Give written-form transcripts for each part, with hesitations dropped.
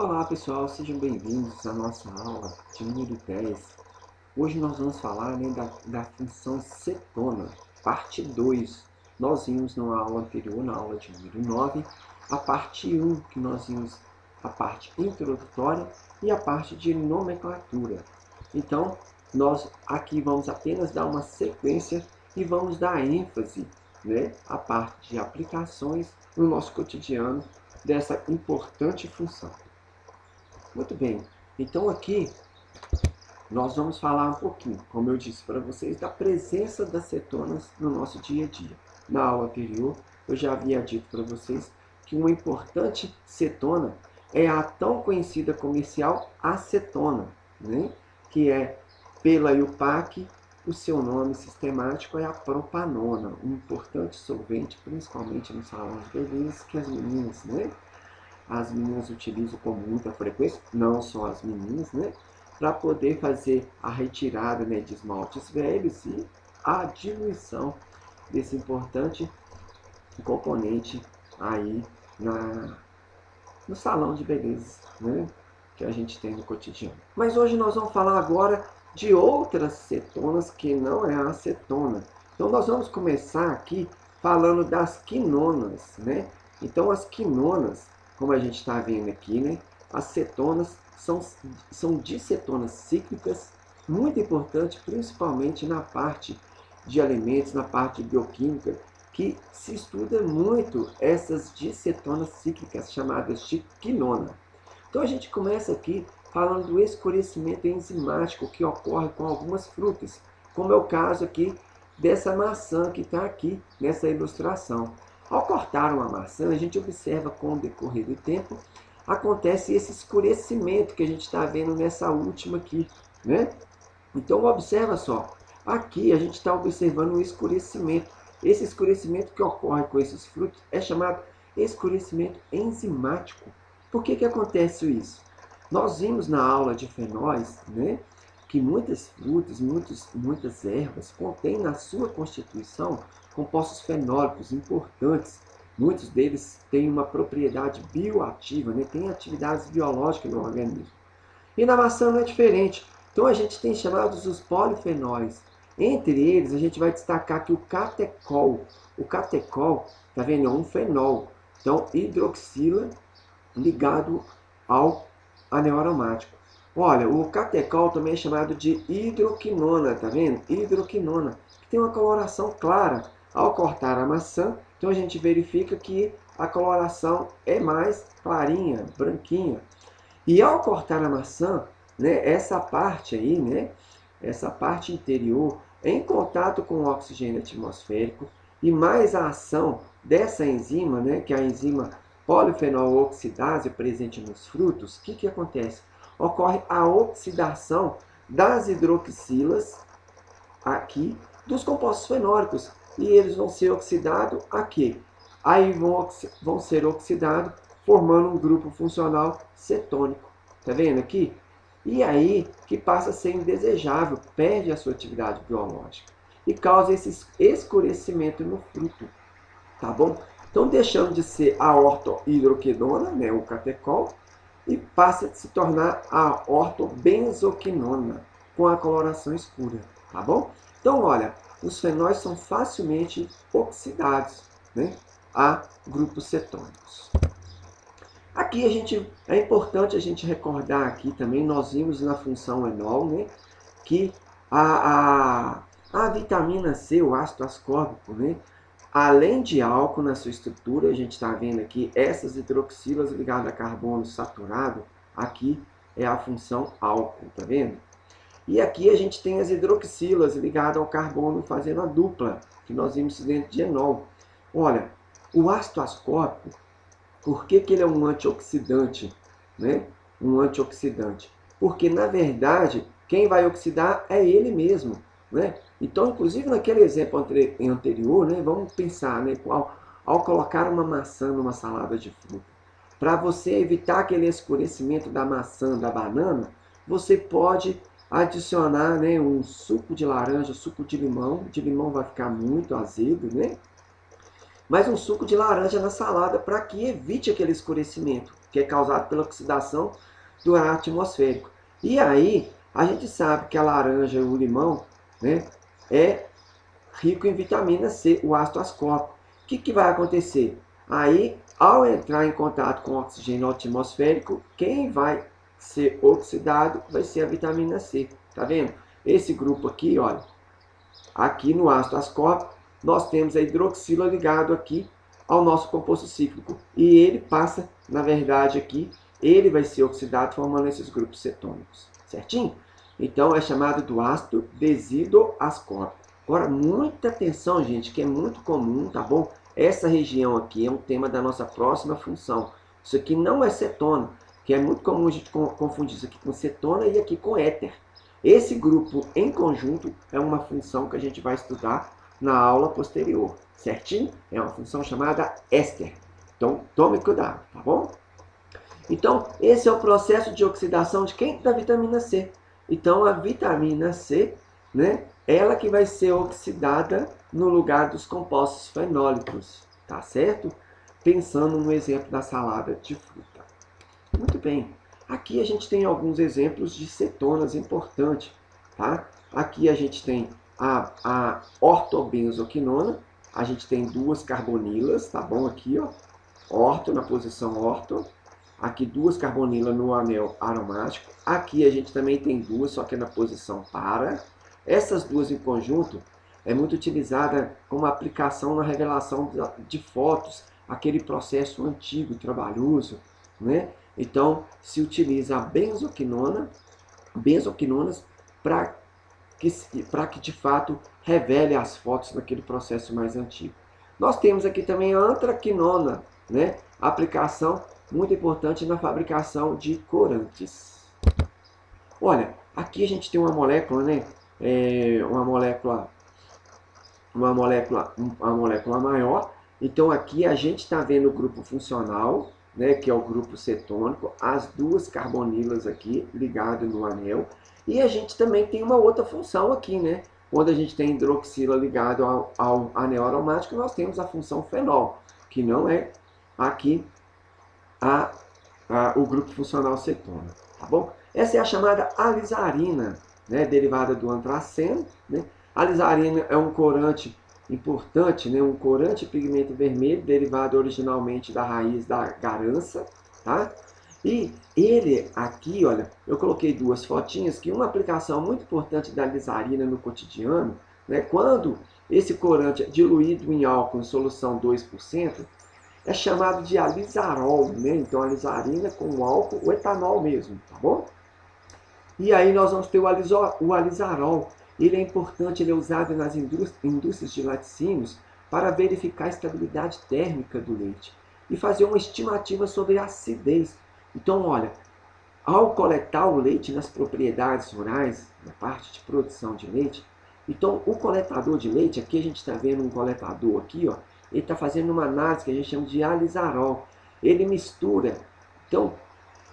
Olá pessoal, sejam bem-vindos à nossa aula de número 10. Hoje nós vamos falar da função cetona, parte 2. Nós vimos na aula anterior, na aula de número 9, a parte 1, que nós vimos a parte introdutória e a parte de nomenclatura. Então, nós aqui vamos apenas dar uma sequência e vamos dar ênfase, à parte de aplicações no nosso cotidiano dessa importante função. Muito bem, então aqui nós vamos falar um pouquinho, como eu disse para vocês, da presença das cetonas no nosso dia a dia. Na aula anterior, eu já havia dito para vocês que uma importante cetona é a tão conhecida comercial acetona, que é pela IUPAC, o seu nome sistemático é a propanona, um importante solvente, principalmente nos salões de beleza, que as meninas utilizam com muita frequência, não só as meninas, para poder fazer a retirada de esmaltes velhos e a diluição desse importante componente aí no salão de beleza, que a gente tem no cotidiano. Mas hoje nós vamos falar agora de outras cetonas que não é a acetona. Então nós vamos começar aqui falando das quinonas, Então as quinonas, como a gente está vendo aqui, as cetonas são dicetonas cíclicas, muito importante, principalmente na parte de alimentos, na parte bioquímica, que se estuda muito essas dicetonas cíclicas, chamadas de quinona. Então a gente começa aqui falando do escurecimento enzimático que ocorre com algumas frutas, como é o caso aqui dessa maçã que está aqui nessa ilustração. Ao cortar uma maçã, a gente observa com o decorrer do tempo, acontece esse escurecimento que a gente está vendo nessa última aqui, Então observa só, aqui a gente está observando um escurecimento. Esse escurecimento que ocorre com esses frutos é chamado escurecimento enzimático. Por que acontece isso? Nós vimos na aula de fenóis, que muitas frutas, muitas ervas contêm na sua constituição compostos fenólicos importantes. Muitos deles têm uma propriedade bioativa, têm atividades biológicas no organismo. E na maçã não é diferente. Então a gente tem chamados os polifenóis. Entre eles, a gente vai destacar aqui o catecol. O catecol, tá vendo? É um fenol. Então, hidroxila ligado ao anel aromático. Olha, o catecol também é chamado de hidroquinona, tá vendo? Hidroquinona, que tem uma coloração clara. Ao cortar a maçã, então a gente verifica que a coloração é mais clarinha, branquinha. E ao cortar a maçã, essa parte aí, essa parte interior, em contato com o oxigênio atmosférico e mais a ação dessa enzima, que é a enzima polifenol oxidase presente nos frutos, o que acontece? Ocorre a oxidação das hidroxilas aqui dos compostos fenólicos e eles vão ser oxidados aqui. Aí vão ser oxidados formando um grupo funcional cetônico. Tá vendo aqui? E aí que passa a ser indesejável, perde a sua atividade biológica e causa esse escurecimento no fruto. Tá bom? Então, deixando de ser a ortohidroquinona, o catecol, e passa a se tornar a ortobenzoquinona, com a coloração escura. Tá bom? Então, olha, os fenóis são facilmente oxidados a grupos cetônicos. Aqui é importante a gente recordar aqui também, nós vimos na função enol, que a vitamina C, o ácido ascórbico, além de álcool na sua estrutura, a gente está vendo aqui essas hidroxilas ligadas a carbono saturado, aqui é a função álcool, tá vendo? E aqui a gente tem as hidroxilas ligadas ao carbono fazendo a dupla, que nós vimos dentro de enol. Olha, o ácido ascórbico, por que ele é um antioxidante? Um antioxidante. Porque, na verdade, quem vai oxidar é ele mesmo. Então, inclusive naquele exemplo anterior, vamos pensar, ao colocar uma maçã numa salada de fruta, para você evitar aquele escurecimento da maçã, da banana, você pode adicionar um suco de laranja, suco de limão vai ficar muito azedo, mas um suco de laranja na salada para que evite aquele escurecimento. que é causado pela oxidação do ar atmosférico. E aí, a gente sabe que a laranja e o limão, né, é rico em vitamina C, o ácido ascórbico. O que vai acontecer? Aí, ao entrar em contato com o oxigênio atmosférico, quem vai ser oxidado vai ser a vitamina C. Tá vendo? Esse grupo aqui, olha, aqui no ácido ascórbico, nós temos a hidroxila ligado aqui ao nosso composto cíclico. E ele passa, na verdade, aqui, ele vai ser oxidado formando esses grupos cetônicos. Certinho? Então, é chamado do ácido desidoascórbico. Agora, muita atenção, gente, que é muito comum, tá bom? Essa região aqui é um tema da nossa próxima função. Isso aqui não é cetona, que é muito comum a gente confundir isso aqui com cetona e aqui com éter. Esse grupo em conjunto é uma função que a gente vai estudar na aula posterior, certinho? É uma função chamada éster. Então, tome cuidado, tá bom? Então, esse é o processo de oxidação de quem? Da vitamina C. Então, a vitamina C, né, ela que vai ser oxidada no lugar dos compostos fenólicos, tá certo? Pensando no exemplo da salada de fruta. Muito bem. Aqui a gente tem alguns exemplos de cetonas importantes, tá? Aqui a gente tem a ortobenzoquinona, a gente tem duas carbonilas, tá bom? Aqui, ó, orto, na posição orto. Aqui duas carbonilas no anel aromático. Aqui a gente também tem duas, só que é na posição para. Essas duas em conjunto é muito utilizada como aplicação na revelação de fotos, aquele processo antigo, trabalhoso, né? Então, se utiliza a benzoquinonas para que de fato revele as fotos naquele processo mais antigo. Nós temos aqui também a antraquinona, né? Aplicação muito importante na fabricação de corantes. Olha, aqui a gente tem uma molécula, né? Uma molécula maior. Então aqui a gente está vendo o grupo funcional, né, que é o grupo cetônico, as duas carbonilas aqui ligadas no anel. E a gente também tem uma outra função aqui, né? Quando a gente tem hidroxila ligado ao anel aromático, nós temos a função fenol, que não é aqui o grupo funcional cetona, tá bom? Essa é a chamada alizarina, né, derivada do antraceno, né? A alizarina é um corante importante, né, um corante pigmento vermelho, derivado originalmente da raiz da garança, tá? E ele aqui, olha, eu coloquei duas fotinhas, que uma aplicação muito importante da alizarina no cotidiano, né, quando esse corante é diluído em álcool em solução 2%, é chamado de alizarol, né? Então, a alizarina com o álcool, o etanol mesmo, tá bom? E aí nós vamos ter o alizarol. Ele é importante, ele é usado nas indústrias de laticínios para verificar a estabilidade térmica do leite e fazer uma estimativa sobre a acidez. Então, olha, ao coletar o leite nas propriedades rurais, na parte de produção de leite, então o coletador de leite, aqui a gente está vendo um coletador aqui, ó, ele está fazendo uma análise que a gente chama de alizarol. Ele mistura, então,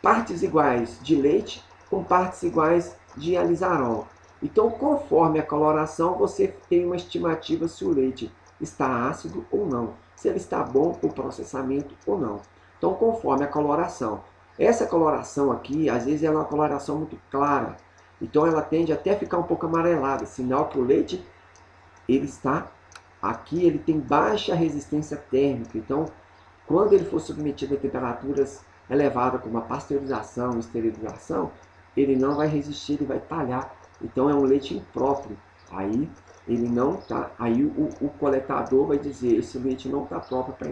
partes iguais de leite com partes iguais de alizarol. Então, conforme a coloração, você tem uma estimativa se o leite está ácido ou não, se ele está bom o processamento ou não. Então, conforme a coloração. Essa coloração aqui, às vezes, é uma coloração muito clara. Então, ela tende até a ficar um pouco amarelada, sinal que o leite ele está aqui, ele tem baixa resistência térmica. Então, quando ele for submetido a temperaturas elevadas, como a pasteurização, esterilização, ele não vai resistir, ele vai talhar. Então é um leite impróprio. Aí ele não tá. Aí o coletador vai dizer: esse leite não está próprio para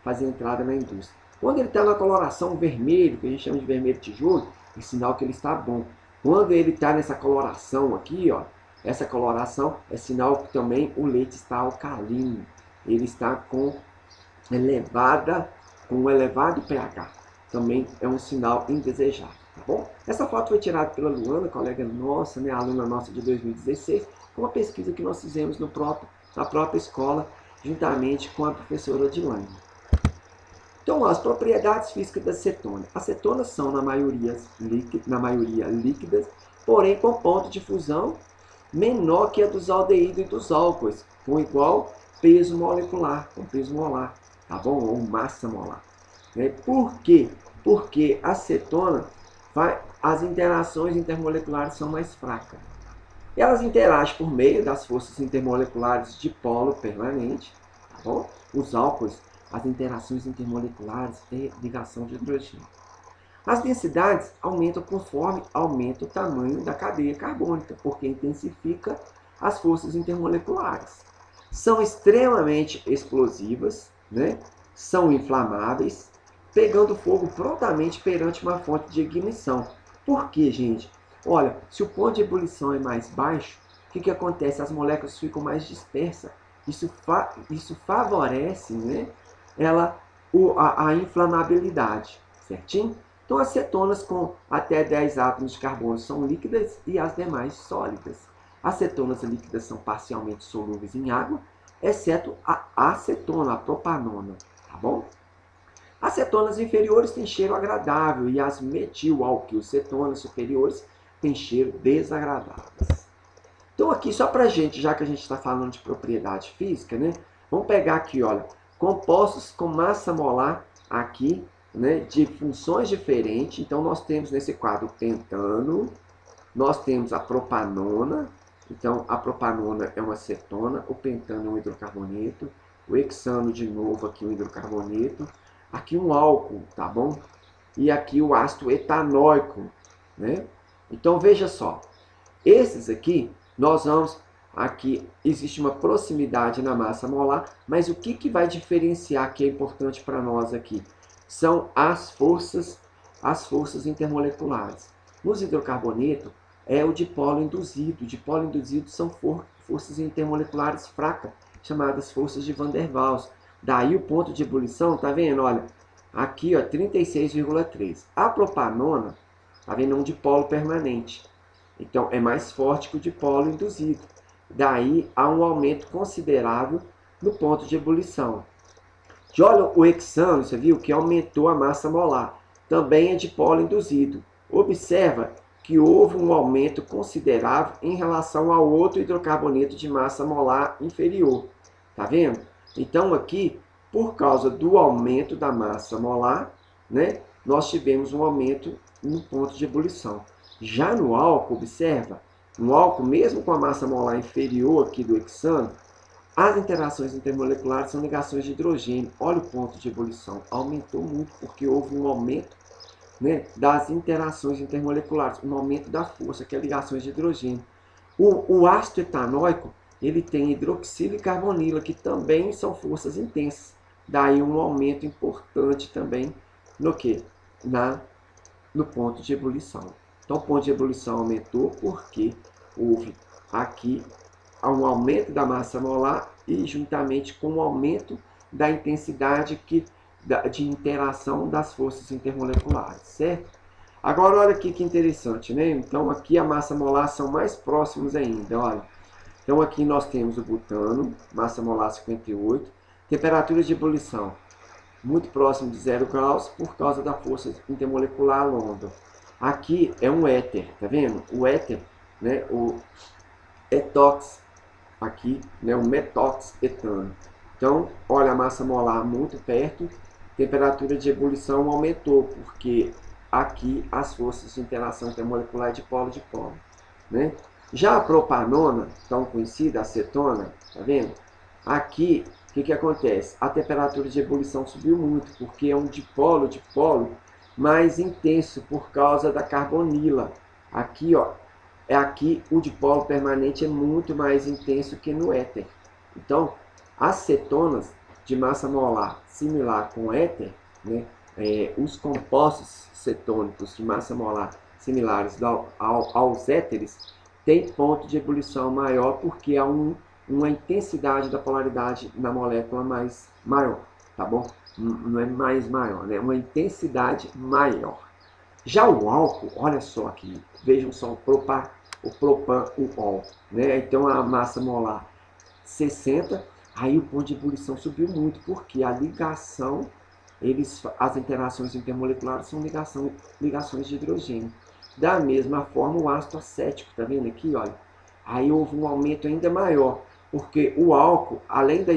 fazer entrada na indústria. Quando ele está na coloração vermelho, que a gente chama de vermelho tijolo, é sinal que ele está bom. Quando ele está nessa coloração aqui, ó, essa coloração é sinal que também o leite está alcalino. Ele está com um elevado pH. Também é um sinal indesejado, tá bom? Essa foto foi tirada pela Luana, colega nossa, né, aluna nossa de 2016, com uma pesquisa que nós fizemos na própria escola, juntamente com a professora Odilane. Então, as propriedades físicas da cetona. As cetonas são, na maioria líquidas, porém com ponto de fusão menor que a dos aldeídos e dos álcoois, com igual peso molecular, com peso molar, tá bom? Ou massa molar. Por quê? Porque a acetona, as interações intermoleculares são mais fracas. Elas interagem por meio das forças intermoleculares de polo permanente. Tá bom? Os álcools, as interações intermoleculares têm ligação de hidrogênio. As densidades aumentam conforme aumenta o tamanho da cadeia carbônica, porque intensifica as forças intermoleculares. São extremamente explosivas, né? São inflamáveis, pegando fogo prontamente perante uma fonte de ignição. Por quê, gente? Olha, se o ponto de ebulição é mais baixo, o que acontece? As moléculas ficam mais dispersas. Isso favorece, né, a inflamabilidade, certinho? Então, as cetonas com até 10 átomos de carbono são líquidas e as demais sólidas. As cetonas líquidas são parcialmente solúveis em água, exceto a acetona, a propanona, tá bom? As cetonas inferiores têm cheiro agradável e as metilalquilcetonas superiores têm cheiro desagradável. Então aqui só pra gente, já que a gente está falando de propriedade física, né? Vamos pegar aqui, olha, compostos com massa molar aqui, né, de funções diferentes. Então nós temos nesse quadro o pentano, nós temos a propanona. Então a propanona é uma cetona, o pentano é um hidrocarboneto, o hexano de novo aqui um hidrocarboneto, aqui um álcool, tá bom? E aqui o ácido etanóico, né? Então veja só, esses aqui nós vamos aqui existe uma proximidade na massa molar, mas o que vai diferenciar que é importante para nós aqui são as forças intermoleculares. Nos hidrocarbonetos é o dipolo induzido. O dipolo induzido são forças intermoleculares fracas, chamadas forças de Van der Waals. Daí o ponto de ebulição, tá vendo? Olha, aqui ó, 36,3. A propanona, tá vendo? É um dipolo permanente. Então é mais forte que o dipolo induzido. Daí há um aumento considerável no ponto de ebulição. E olha o hexano, você viu que aumentou a massa molar. Também é dipolo induzido. Observa que houve um aumento considerável em relação ao outro hidrocarboneto de massa molar inferior. Tá vendo? Então aqui, por causa do aumento da massa molar, né, nós tivemos um aumento no ponto de ebulição. Já no álcool, observa, no álcool, mesmo com a massa molar inferior aqui do hexano, as interações intermoleculares são ligações de hidrogênio. Olha o ponto de ebulição, aumentou muito porque houve um aumento, né, das interações intermoleculares, um aumento da força, que é ligações de hidrogênio. O ácido etanóico, ele tem hidroxila e carbonila, que também são forças intensas. Daí um aumento importante também no que? No ponto de ebulição. Então o ponto de ebulição aumentou porque houve aqui um aumento da massa molar e juntamente com o aumento da intensidade de interação das forças intermoleculares, certo? Agora olha aqui que interessante, né? Então aqui a massa molar são mais próximos ainda, olha. Então aqui nós temos o butano, massa molar 58, temperatura de ebulição muito próximo de 0 graus por causa da força intermolecular longa. Aqui é um éter, tá vendo? O éter, né, o etox, aqui, né, o metox etano. Então, olha a massa molar muito perto, temperatura de ebulição aumentou, porque aqui as forças de interação intermolecular de polo, né? Já a propanona, tão conhecida, a acetona, tá vendo? Aqui, o que acontece? A temperatura de ebulição subiu muito, porque é um dipolo mais intenso por causa da carbonila. Aqui, ó, aqui o dipolo permanente é muito mais intenso que no éter. Então, as cetonas de massa molar similar com éter, né, os compostos cetônicos de massa molar similares aos éteres, têm ponto de ebulição maior porque há uma intensidade da polaridade na molécula maior, tá bom? Não é mais maior, né? Uma intensidade maior. Já o álcool, olha só aqui, vejam só o propan-ol, né? Então a massa molar 60, aí o ponto de ebulição subiu muito, porque a ligação, as interações intermoleculares são ligações de hidrogênio. Da mesma forma o ácido acético, tá vendo aqui, olha? Aí houve um aumento ainda maior, porque o álcool, além da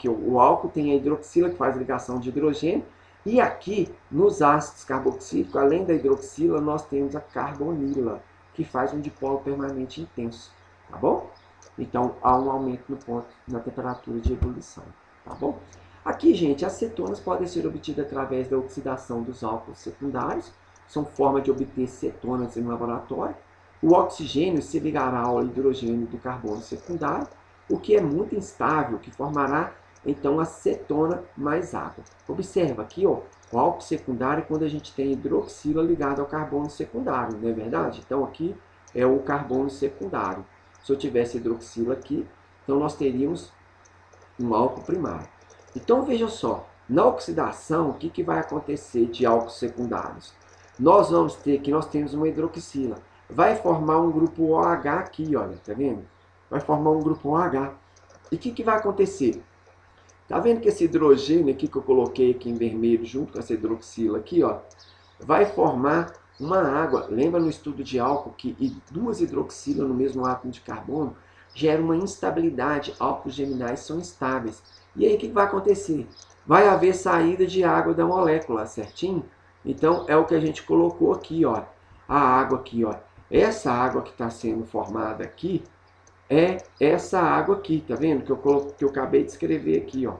o álcool tem a hidroxila que faz ligação de hidrogênio, E aqui, nos ácidos carboxílicos, além da hidroxila, nós temos a carbonila, que faz um dipolo permanente intenso, tá bom? Então, há um aumento no ponto, na temperatura de ebulição, tá bom? Aqui, gente, as cetonas podem ser obtidas através da oxidação dos álcools secundários, são formas de obter cetonas em laboratório. O oxigênio se ligará ao hidrogênio do carbono secundário, o que é muito instável, que formará então a cetona mais água. Observa aqui, ó, o álcool secundário quando a gente tem hidroxila ligada ao carbono secundário, não é verdade? Então aqui é o carbono secundário. Se eu tivesse hidroxila aqui, então nós teríamos um álcool primário. Então veja só, na oxidação, o que vai acontecer de álcools secundários? Nós vamos ter que nós temos uma hidroxila. Vai formar um grupo OH aqui, olha, tá vendo? Vai formar um grupo OH. E o que vai acontecer? Tá vendo que esse hidrogênio aqui que eu coloquei aqui em vermelho junto com essa hidroxila aqui, ó, vai formar uma água. Lembra no estudo de álcool que duas hidroxilas no mesmo átomo de carbono geram uma instabilidade, álcools geminais são instáveis. E aí o que vai acontecer? Vai haver saída de água da molécula, certinho? Então é o que a gente colocou aqui, ó. A água aqui, ó. Essa água que está sendo formada aqui é essa água aqui, tá vendo? Que eu acabei de escrever aqui, ó.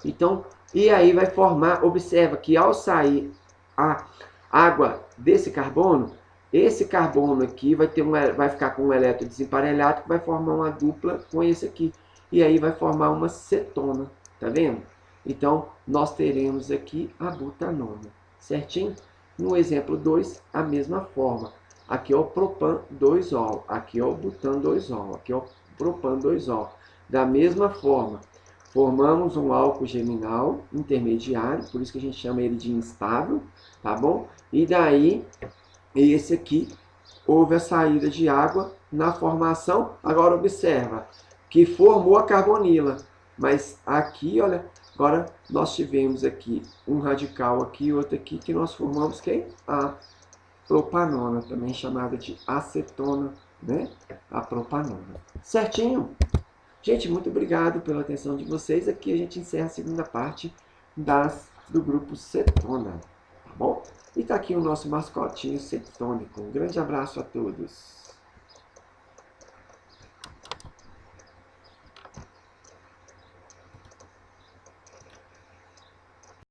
Então, e aí vai formar, observa que ao sair a água desse carbono, esse carbono aqui vai ficar com um elétron desemparelhado que vai formar uma dupla com esse aqui. E aí vai formar uma cetona, tá vendo? Então, nós teremos aqui a butanona, certinho? No exemplo 2, a mesma forma. Aqui é o propan 2-ol, aqui é o butan 2-ol, aqui é o propan 2-ol. Da mesma forma, formamos um álcool geminal intermediário, por isso que a gente chama ele de instável, tá bom? E daí, esse aqui, houve a saída de água na formação. Agora observa que formou a carbonila, mas aqui, olha, agora nós tivemos aqui um radical aqui e outro aqui, que nós formamos quem? A propanona, também chamada de acetona, né? A propanona. Certinho? Gente, muito obrigado pela atenção de vocês. Aqui a gente encerra a segunda parte do grupo cetona, tá bom? E tá aqui o nosso mascotinho cetônico. Um grande abraço a todos.